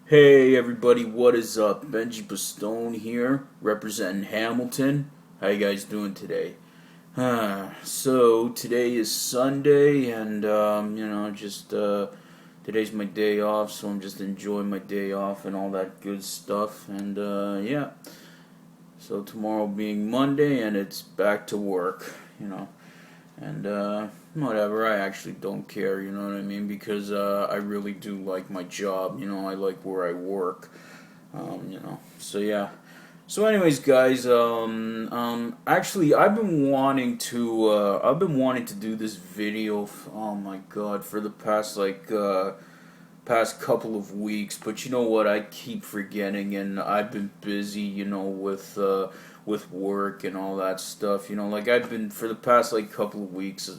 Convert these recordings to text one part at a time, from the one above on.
Hey everybody, what is up? Benji Bastone here, representing Hamilton. How you guys doing today? So today is Sunday, and today's my day off, so I'm just enjoying my day off and all that good stuff. And yeah, so tomorrow being Monday, and it's back to work, and whatever. I actually don't care, you know what I mean? Because I really do like my job. I like where I work. So yeah. So, anyways, guys, actually, I've been wanting to do this video. Oh my God, for the past couple of weeks. But you know what? I keep forgetting, and I've been busy, with work and all that stuff. Like I've been for the past couple of weeks.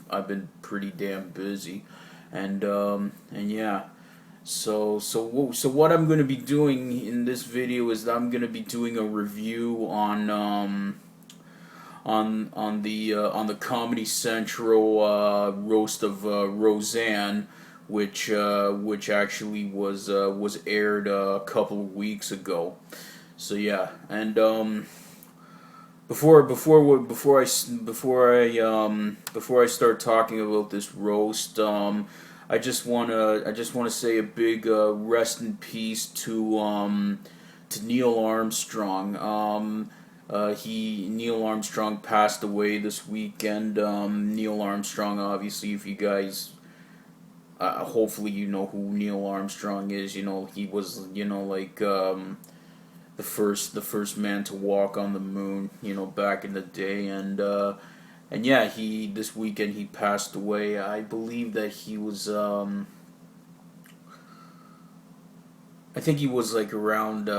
I've been pretty damn busy, and yeah. So what I'm going to be doing in this video is I'm going to be doing a review on the Comedy Central roast of Roseanne, which actually was aired a couple of weeks ago. So yeah, and before I start talking about this roast, I just wanna say a big rest in peace to Neil Armstrong. Neil Armstrong passed away this weekend. Neil Armstrong, obviously, if you guys, hopefully you know who Neil Armstrong is. He was the first man to walk on the moon. Back in the day, and yeah, he this weekend he passed away. I believe that he was I think he was like around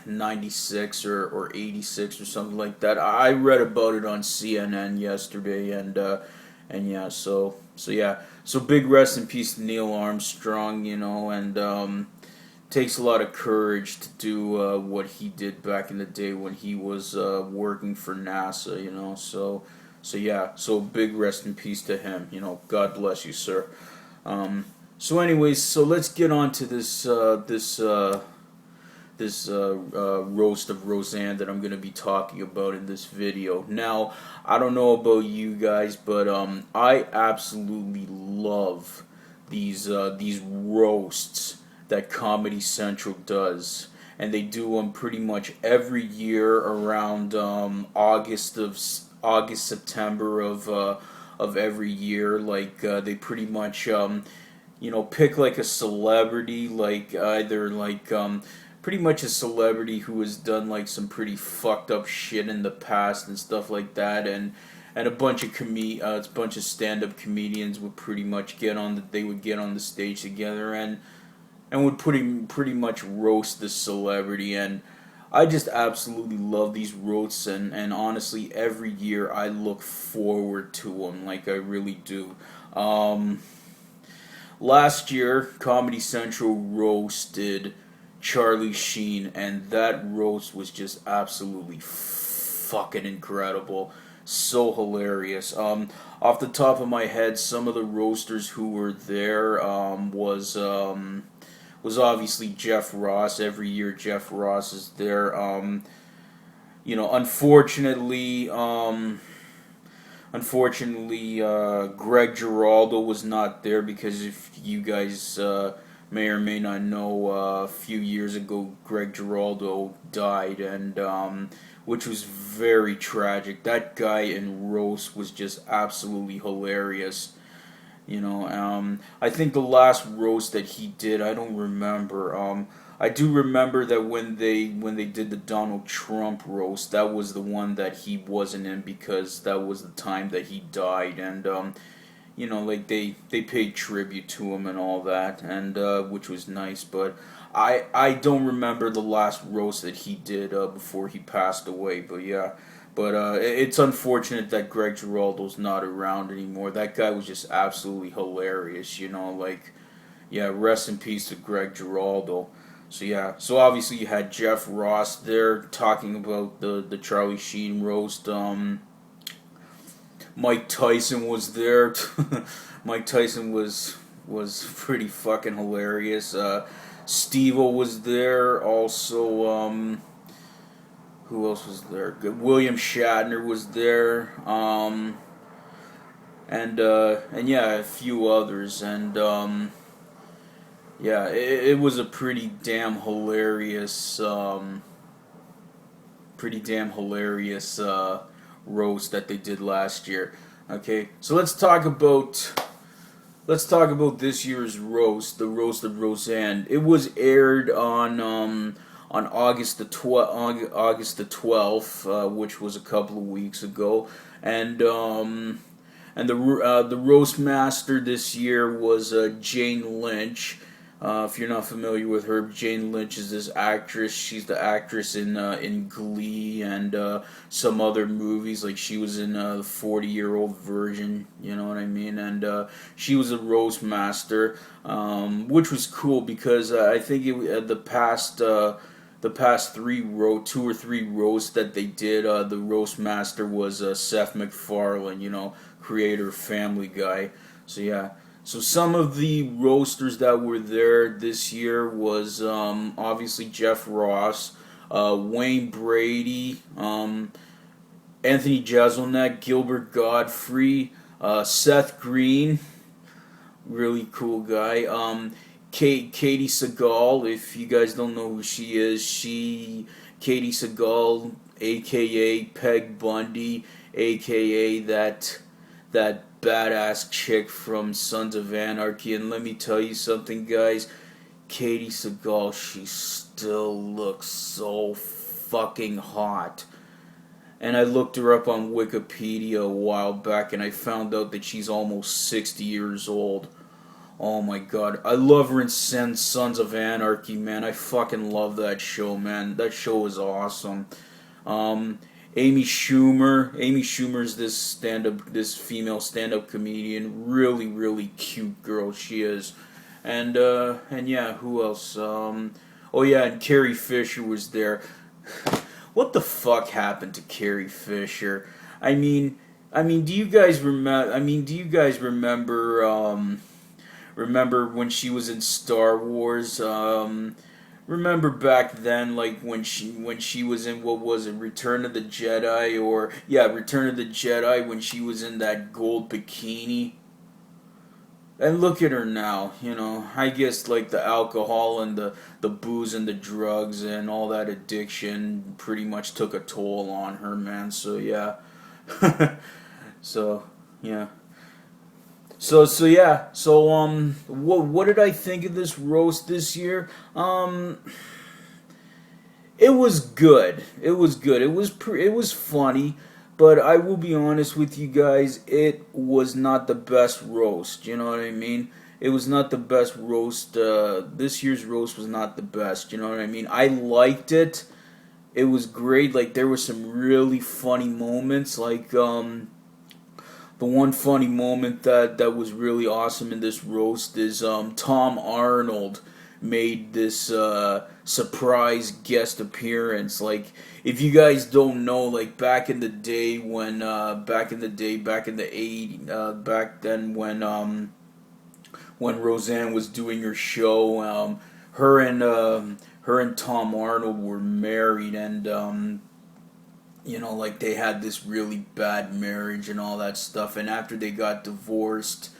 96 or 86 or something like that. I read about it on CNN yesterday, and yeah, so yeah, so big rest in peace to Neil Armstrong, and takes a lot of courage to do what he did back in the day when he was working for NASA, so yeah, so big rest in peace to him, God bless you, sir. So anyways, so let's get on to this roast of Roseanne that I'm going to be talking about in this video. Now, I don't know about you guys, but I absolutely love these roasts that Comedy Central does, and they do them pretty much every year around August, September of every year. They pretty much pick like a celebrity, like either pretty much a celebrity who has done like some pretty fucked up shit in the past and stuff like that, and a bunch of stand-up comedians would pretty much they would get on the stage together and would pretty much roast the celebrity. And I just absolutely love these roasts, and honestly, every year I look forward to them, like I really do. Last year, Comedy Central roasted Charlie Sheen, and that roast was just absolutely fucking incredible. So hilarious. Off the top of my head, some of the roasters who were there was obviously Jeff Ross. Every year, Jeff Ross is there. Unfortunately, Greg Giraldo was not there because if you guys may or may not know, a few years ago, Greg Giraldo died, and which was very tragic. That guy in roast was just absolutely hilarious. I think the last roast that he did, I don't remember. I do remember that when they did the Donald Trump roast, that was the one that he wasn't in because that was the time that he died, and like they paid tribute to him and all that, and which was nice. But I don't remember the last roast that he did before he passed away. But yeah. But it's unfortunate that Greg Giraldo's not around anymore. That guy was just absolutely hilarious, yeah, rest in peace to Greg Giraldo. So yeah, so obviously you had Jeff Ross there talking about the Charlie Sheen roast. Mike Tyson was there. Mike Tyson was pretty fucking hilarious. Steve-O was there. Also, who else was there? William Shatner was there. And yeah, a few others. And yeah, it was a pretty damn hilarious. Roast that they did last year. Okay, so let's talk about this year's roast, the roast of Roseanne. It was aired on August the 12th, which was a couple of weeks ago, and the roast master this year was Jane Lynch. If you're not familiar with her, Jane Lynch is this actress. She's the actress in Glee and some other movies. Like she was in the 40-Year-Old Virgin. You know what I mean? And she was a roast master, which was cool because I think the past 2 or 3 roasts that they did, the roast master was Seth MacFarlane. You know, creator of Family Guy. So yeah. So some of the roasters that were there this year was obviously Jeff Ross, Wayne Brady, Anthony Jeselnik, Gilbert Godfrey, Seth Green, really cool guy. Katie Seagal, if you guys don't know who she is, Katie Seagal, aka Peg Bundy, aka that badass chick from Sons of Anarchy. And let me tell you something, guys. Katie Seagal, she still looks so fucking hot. And I looked her up on Wikipedia a while back, and I found out that she's almost 60 years old. Oh my god. I love her in Sons of Anarchy, man. I fucking love that show, man. That show is awesome. Amy Schumer's this female stand-up comedian, really, really cute girl she is, and yeah, who else? Oh yeah, and Carrie Fisher was there. What the fuck happened to Carrie Fisher? I mean, do you guys remember? Remember when she was in Star Wars? Remember back then, like when she was in, what was it, Return of the Jedi, Return of the Jedi, when she was in that gold bikini. And look at her now, you know. I guess like the alcohol and the booze and the drugs and all that addiction pretty much took a toll on her, man. So yeah, so yeah. So what did I think of this roast this year? It was good. It was good. It was funny, but I will be honest with you guys, it was not the best roast. You know what I mean? It was not the best roast. This year's roast was not the best. You know what I mean? I liked it. It was great. Like there were some really funny moments. Like the one funny moment that was really awesome in this roast is Tom Arnold made this surprise guest appearance. Like, if you guys don't know, like back in the day when back in the 80s, back then when Roseanne was doing her show, her and Tom Arnold were married, and you know, like they had this really bad marriage and all that stuff. And after they got divorced,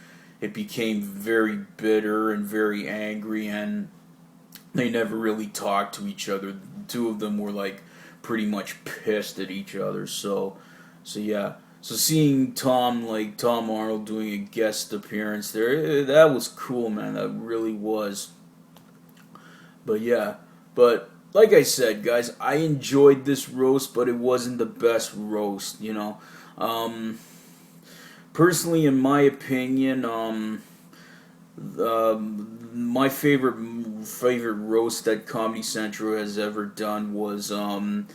it became very bitter and very angry, and they never really talked to each other. The two of them were like pretty much pissed at each other. So yeah. So seeing Tom Arnold doing a guest appearance there, that was cool, man. That really was. But yeah, like I said, guys, I enjoyed this roast, but it wasn't the best roast, you know. Personally, in my opinion, my favorite roast that Comedy Central has ever done was the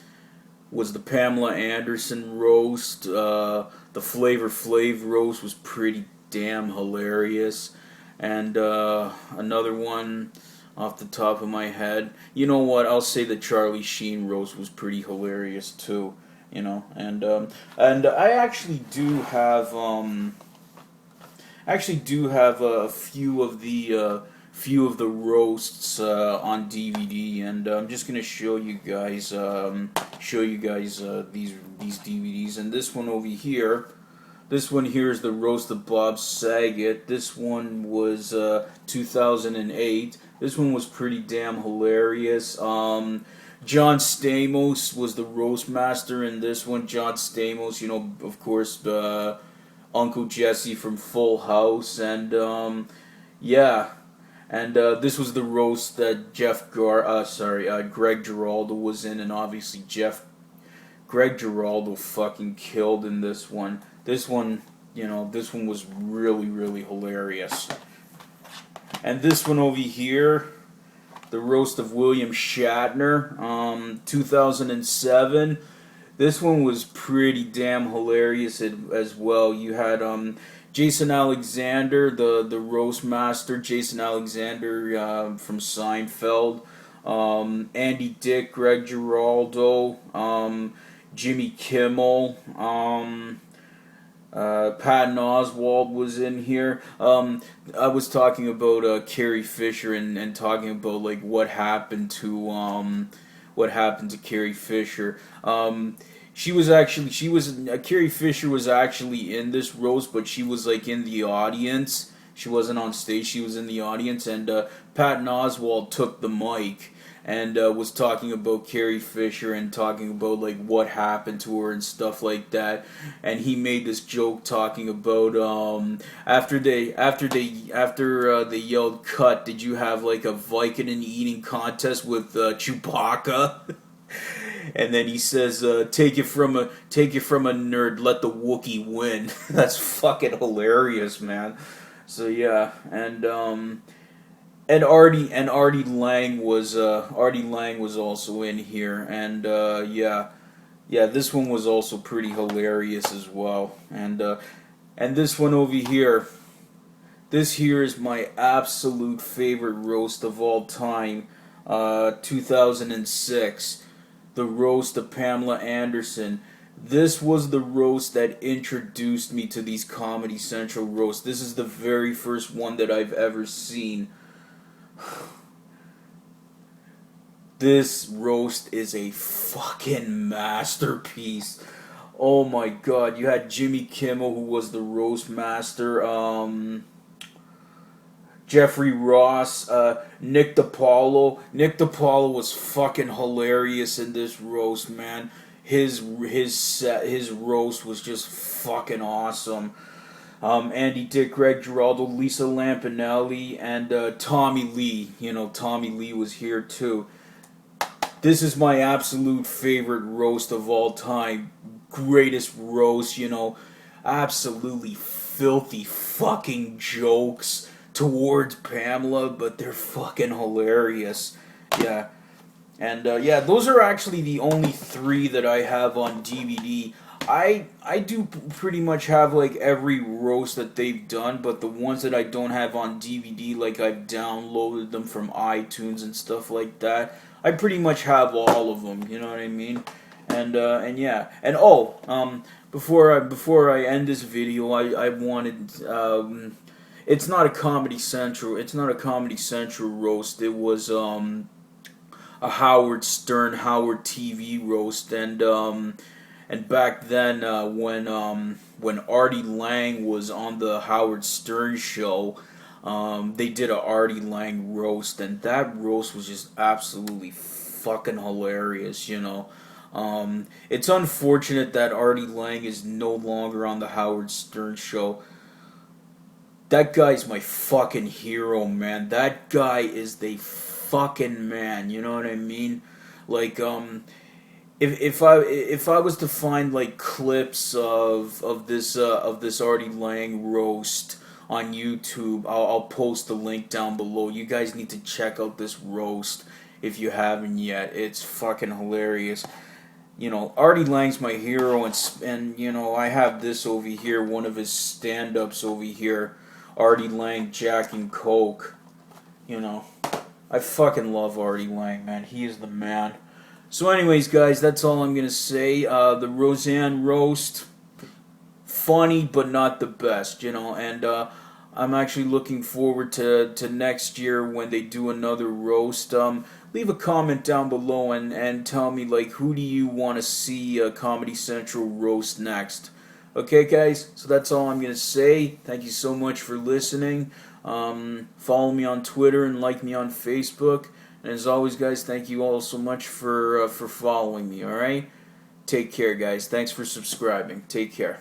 Pamela Anderson roast. The Flavor Flav roast was pretty damn hilarious, and another one off the top of my head, you know what? I'll say the Charlie Sheen roast was pretty hilarious too. You know, and I actually do have actually do have a few of the roasts on DVD, and I'm just gonna show you guys these DVDs. And this one over here. This one here is the roast of Bob Saget. This one was 2008. This one was pretty damn hilarious. John Stamos was the roast master in this one. John Stamos, you know, of course, Uncle Jesse from Full House, and yeah, and this was the roast that Greg Giraldo was in, and obviously Greg Giraldo fucking killed in this one. This one, you know, this one was really, really hilarious. And this one over here, the roast of William Shatner, 2007. This one was pretty damn hilarious as well. You had Jason Alexander, the roast master, Jason Alexander from Seinfeld, Andy Dick, Greg Giraldo, Jimmy Kimmel, Patton Oswalt was in here. I was talking about Carrie Fisher and talking about like what happened to Carrie Fisher. Carrie Fisher was actually in this roast, but she was like in the audience. She wasn't on stage. She was in the audience, and Patton Oswalt took the mic and was talking about Carrie Fisher and talking about like what happened to her and stuff like that. And he made this joke talking about after they yelled cut, did you have like a Vicodin eating contest with Chewbacca? And then he says, take it from a nerd, let the Wookiee win." That's fucking hilarious, man. So yeah, and Artie Lange was also in here, and yeah, this one was also pretty hilarious as well. And this one over here, this here is my absolute favorite roast of all time, 2006, the roast of Pamela Anderson. This was the roast that introduced me to these Comedy Central roasts. This is the very first one that I've ever seen. This roast is a fucking masterpiece. Oh my god, you had Jimmy Kimmel, who was the roast master, Jeffrey Ross, Nick DiPaolo. Nick DiPaolo was fucking hilarious in this roast, man. His roast was just fucking awesome. Andy Dick, Greg Giraldo, Lisa Lampanelli, and Tommy Lee. You know, Tommy Lee was here too. This is my absolute favorite roast of all time. Greatest roast, you know. Absolutely filthy fucking jokes towards Pamela, but they're fucking hilarious. Yeah. And yeah, those are actually the only three that I have on DVD. I do pretty much have like every roast that they've done, but the ones that I don't have on DVD, like I've downloaded them from iTunes and stuff like that, I pretty much have all of them. You know what I mean? And yeah, and before I end this video, I wanted it's not a Comedy Central. It's not a Comedy Central roast. It was a Howard Stern, Howard TV roast, and back then when Artie Lange was on the Howard Stern show, they did a Artie Lange roast, and that roast was just absolutely fucking hilarious. You know, it's unfortunate that Artie Lange is no longer on the Howard Stern show. That guy's my fucking hero, man. That guy is the fucking man. You know what I mean? Like, if I was to find like clips of this Artie Lange roast on YouTube, I'll post the link down below. You guys need to check out this roast if you haven't yet. It's fucking hilarious. You know, Artie Lange's my hero, and you know, I have this over here, one of his stand-ups over here. Artie Lange, Jack and Coke. You know, I fucking love Artie Lange, man. He is the man. So anyways, guys, that's all I'm going to say. The Roseanne roast, funny but not the best, you know. And I'm actually looking forward to next year when they do another roast. Leave a comment down below and tell me, like, who do you want to see Comedy Central roast next? Okay, guys, so that's all I'm going to say. Thank you so much for listening. Follow me on Twitter and like me on Facebook. And as always, guys, thank you all so much for following me, alright? Take care, guys. Thanks for subscribing. Take care.